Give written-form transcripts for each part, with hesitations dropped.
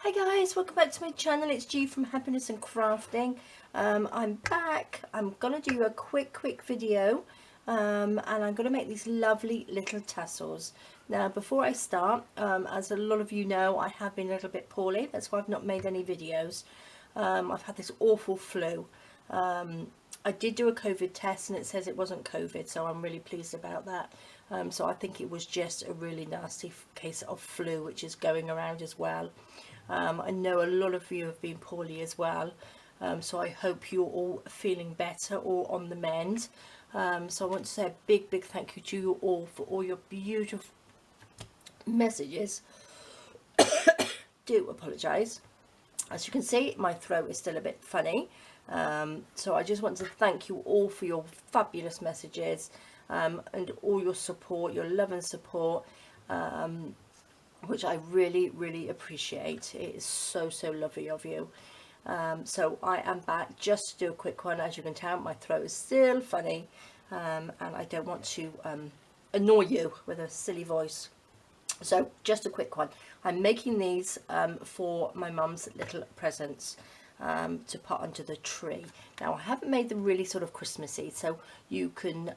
Hi guys, welcome back to my channel. It's G from Happiness and Crafting. I'm back. I'm gonna do a quick video, and I'm gonna make these lovely little tassels. Now before I start, as a lot of you know, I have been a little bit poorly. That's why I've not made any videos. I've had this awful flu. I did do a COVID test and it says it wasn't COVID, so I'm really pleased about that. So I think it was just a really nasty case of flu, which is going around as well. I know a lot of you have been poorly as well, so I hope you're all feeling better or on the mend. So I want to say a big thank you to you all for all your beautiful messages. Do apologise. As you can see, my throat is still a bit funny, so I just want to thank you all for your fabulous messages, and all your support, your love and support, which I really appreciate. It is so lovely of you. So I am back just to do a quick one. As you can tell, my throat is still funny, and I don't want to annoy you with a silly voice. So just a quick one. I'm making these for my mum's little presents to put under the tree. Now I haven't made them really sort of Christmassy, so you can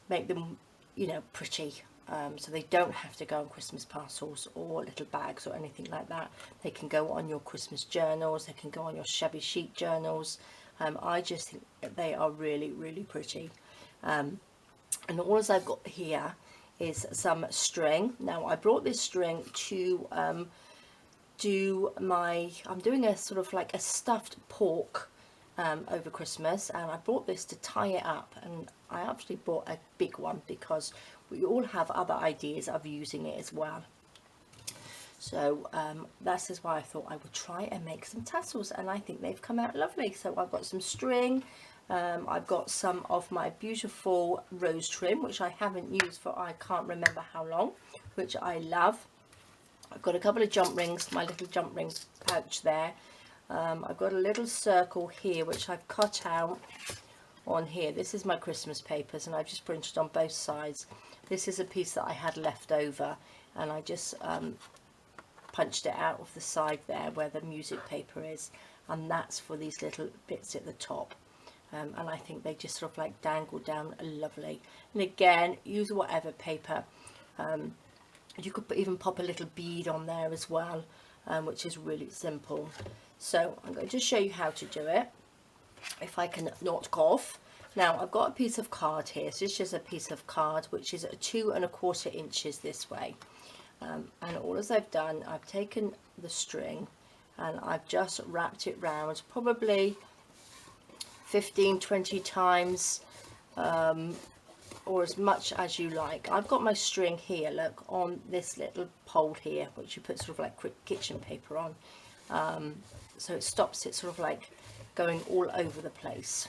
make them, you know, pretty. So they don't have to go on Christmas parcels or little bags or anything like that. They can go on your Christmas journals, they can go on your shabby chic journals. I just think that they are really pretty. And all I've got here is some string. Now I brought this string to do my, I'm doing a sort of like a stuffed pork over Christmas, and I brought this to tie it up, and I actually bought a big one because we all have other ideas of using it as well. So that is why I thought I would try and make some tassels, and I think they've come out lovely. So I've got some string, I've got some of my beautiful rose trim, which I haven't used for I can't remember how long, which I love. I've got a couple of jump rings, my little jump ring pouch there. I've got a little circle here which I've cut out on here. This is my Christmas papers, and I've just printed on both sides. This is a piece that I had left over, and I just punched it out of the side there where the music paper is, and that's for these little bits at the top. And I think they just sort of like dangle down lovely. And again, use whatever paper. You could even pop a little bead on there as well, which is really simple. So I'm going to show you how to do it, if I can not cough. Now I've got a piece of card here. So it's just a piece of card which is 2 1/4 inches this way. And all as I've done, I've taken the string and I've just wrapped it round probably 15-20 times, or as much as you like. I've got my string here, look, on this little pole here, which you put sort of like kitchen paper on, so it stops it sort of like going all over the place.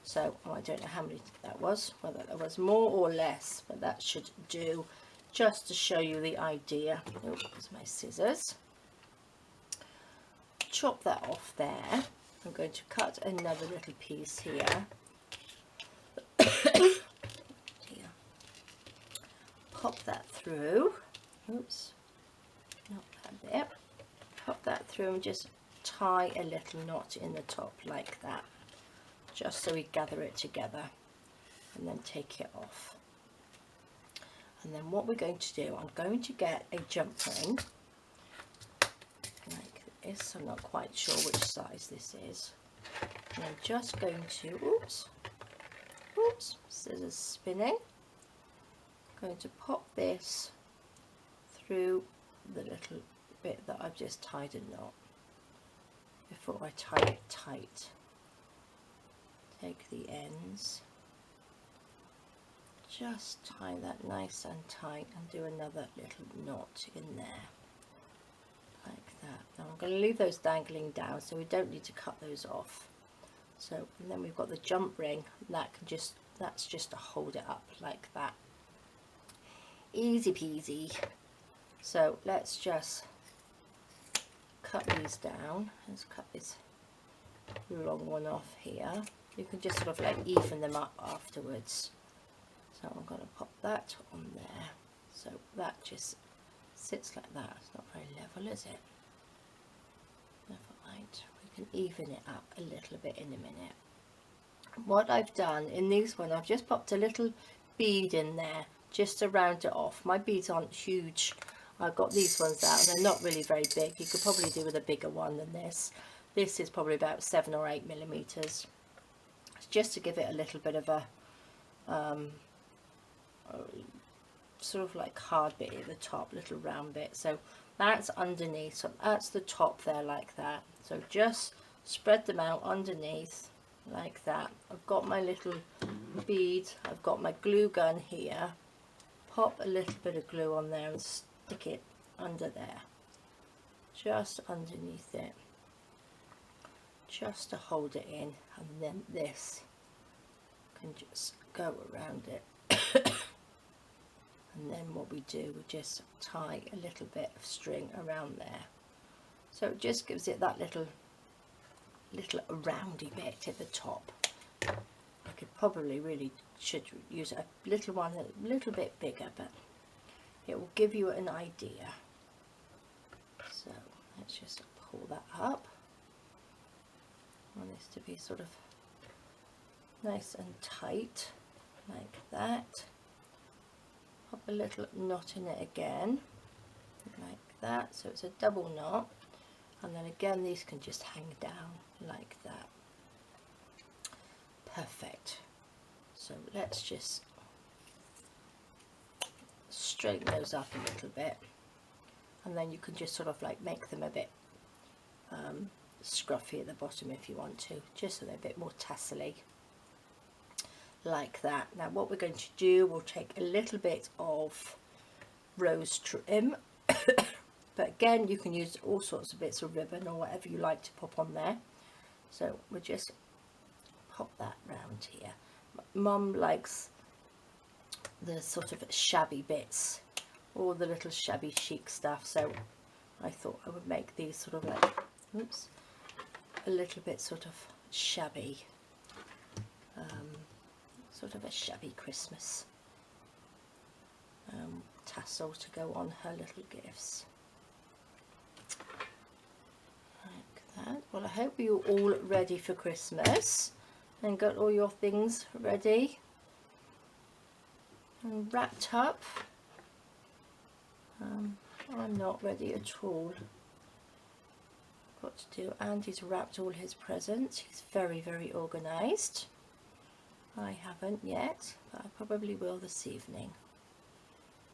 So I don't know how many that was, whether there was more or less, but that should do, just to show you the idea. Oh, there's my scissors. Chop that off there. I'm going to cut another little piece here. Pop that through. Oops, not that bit. Pop that through and just tie a little knot in the top like that, just so we gather it together, and then take it off. And then what we're going to do, I'm going to get a jump ring like this. I'm not quite sure which size this is. And I'm just going to, oops, scissors spinning. Going to pop this through the little bit that I've just tied a knot before I tie it tight. Take the ends, just tie that nice and tight, and do another little knot in there like that. Now I'm going to leave those dangling down, so we don't need to cut those off. So, and then we've got the jump ring, that can just, that's just to hold it up like that. Easy peasy. So let's just cut these down. Let's cut this long one off here. You can just sort of like even them up afterwards. So I'm going to pop that on there. So that just sits like that. It's not very level, is it? Right, we can even it up a little bit in a minute. What I've done in these one, I've just popped a little bead in there just to round it off. My beads aren't huge. I've got these ones out and they're not really very big. You could probably do with a bigger one than this. This is probably about 7 or 8 millimeters. It's just to give it a little bit of a sort of like hard bit at the top, little round bit. So that's underneath, so that's the top there, like that. So just spread them out underneath like that. I've got my little bead, I've got my glue gun here. Pop a little bit of glue on there and stick it under there, just underneath it, just to hold it in, and then this can just go around it. And then what we do, we just tie a little bit of string around there, so it just gives it that little roundy bit at the top. I could probably really should use a little one a little bit bigger, but it will give you an idea. So let's just pull that up. I want this to be sort of nice and tight like that. Pop a little knot in it again like that, so it's a double knot, and then again these can just hang down like that. Perfect. So let's just straighten those up a little bit, and then you can just sort of like make them a bit scruffy at the bottom if you want to, just so they're a bit more tassely like that. Now what we're going to do, we'll take a little bit of rose trim but again you can use all sorts of bits of ribbon or whatever you like to pop on there. So we'll just pop that round here. Mum likes the sort of shabby bits, all the little shabby chic stuff, so I thought I would make these sort of like, oops, a little bit sort of shabby, sort of a shabby Christmas tassel to go on her little gifts like that. Well, I hope you're all ready for Christmas and got all your things ready and wrapped up. I'm not ready at all. Got to do, Andy's wrapped all his presents. He's very, very organised. I haven't yet, but I probably will this evening.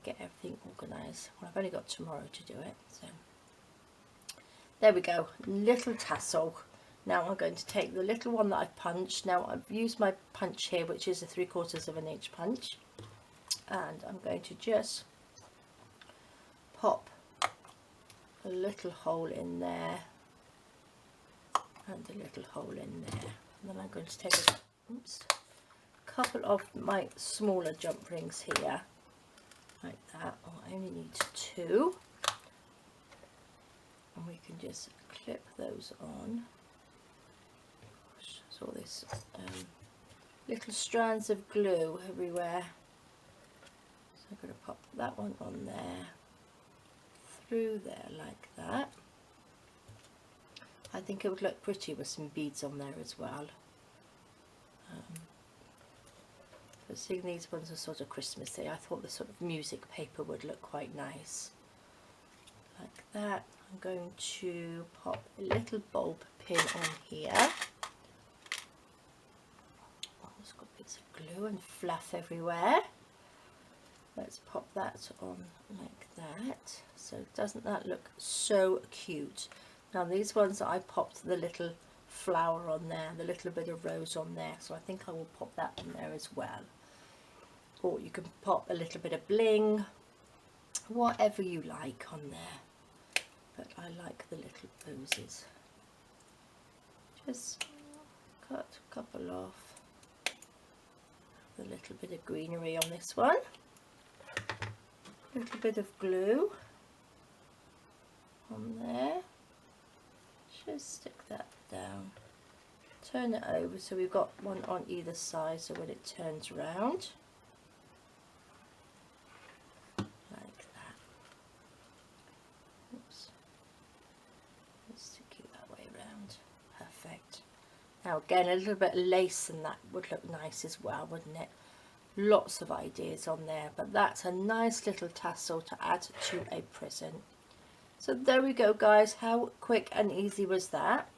Get everything organised. Well, I've only got tomorrow to do it, so there we go. Little tassel. Now I'm going to take the little one that I've punched. Now I've used my punch here, which is a 3/4 of an inch punch, and I'm going to just pop a little hole in there and a little hole in there, and then I'm going to take a couple of my smaller jump rings here like that. Oh, I only need 2, and we can just clip those on. Gosh, there's all this little strands of glue everywhere, so I'm going to pop that one on there, through there like that. I think it would look pretty with some beads on there as well. But seeing these ones are sort of Christmassy, I thought the sort of music paper would look quite nice like that. I'm going to pop a little bulb pin on here. Oh, it's got bits of glue and fluff everywhere. Let's pop that on like that. So doesn't that look so cute? Now these ones I popped the little flower on there, the little bit of rose on there, so I think I will pop that on there as well. Or you can pop a little bit of bling, whatever you like on there, but I like the little roses. Just cut a couple off, the little bit of greenery on this one, a little bit of glue on there, just stick that down, turn it over so we've got one on either side, so when it turns round like that, oops, let's stick it that way around. Now again, a little bit of lace and that would look nice as well, wouldn't it? Lots of ideas on there, but that's a nice little tassel to add to a present. So there we go, guys. How quick and easy was that?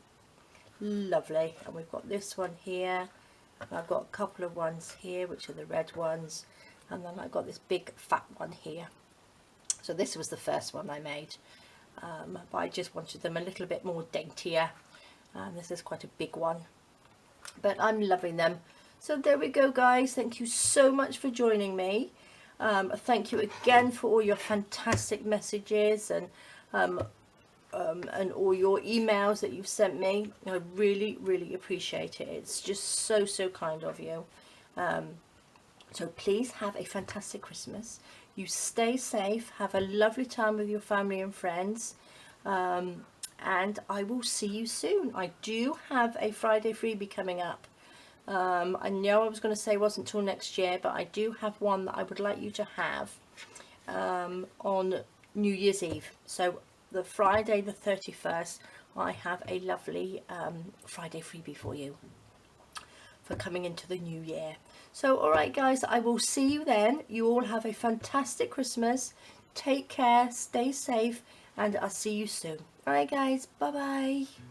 Lovely. And we've got this one here. I've got a couple of ones here, which are the red ones, and then I've got this big fat one here. So this was the first one I made, but I just wanted them a little bit more daintier. This is quite a big one, but I'm loving them. So there we go, guys. Thank you so much for joining me. Thank you again for all your fantastic messages and all your emails that you've sent me. I really appreciate it. It's just so kind of you. So please have a fantastic Christmas. You stay safe, have a lovely time with your family and friends, and I will see you soon. I do have a Friday freebie coming up. I know I was going to say it wasn't till next year, but I do have one that I would like you to have on New Year's Eve. So the Friday the 31st, I have a lovely Friday freebie for you for coming into the new year. So alright guys, I will see you then. You all have a fantastic Christmas. Take care, stay safe, and I'll see you soon. Alright guys, bye bye.